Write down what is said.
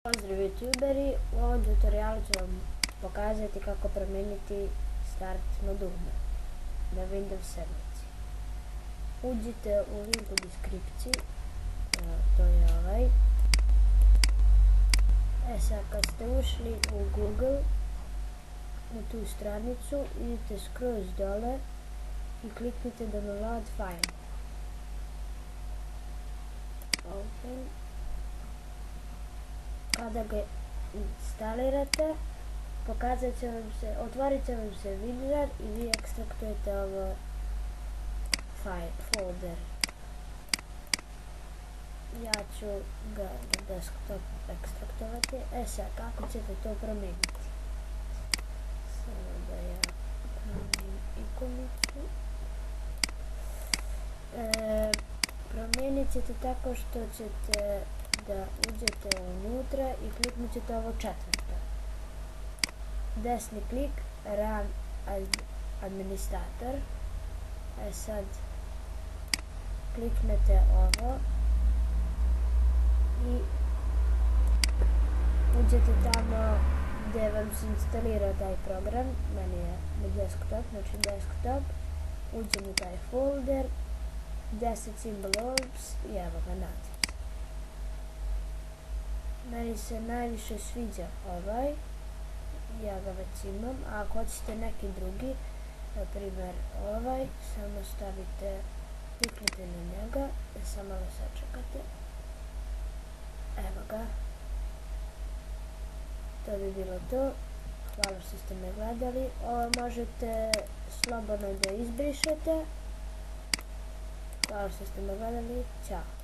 Pozdrav youtuberi, u ovom tutorialu ću vam pokazati kako promijeniti start na dugme na Windows 7. Uđite u link u deskripciji, to je ovaj. Sad kad ste ušli u Google, u tu stranicu, idite skroz dole i kliknite download file. Open. Kada ga instalirate, otvorit će vam se Wizard i vi ekstraktujete ovo folder. Ja ću ga na desktop ekstraktovati. Sad, kako ćete to promijeniti? Samo da ja promijenim ikonicu. Promijenit ćete tako što ćete da uđete unutra i kliknut ćete ovo četvrto. Desni klik, Run as administrator. Sad kliknete ovo i uđete tamo gdje vam se instalira taj program. Meni je na desktop, znači desktop. Uđem u taj folder, 10 symbol orbs i evo ga, nađem se. Meni se najviše sviđa ovaj, ja ga već imam, a ako hoćete neki drugi, na primjer ovaj, samo stavite, kliknite na njega, samo malo sačekate, evo ga, to bi bilo to. Hvala što ste me gledali. Ovo možete slobodno da izbrišete. Hvala što ste me gledali, ćao.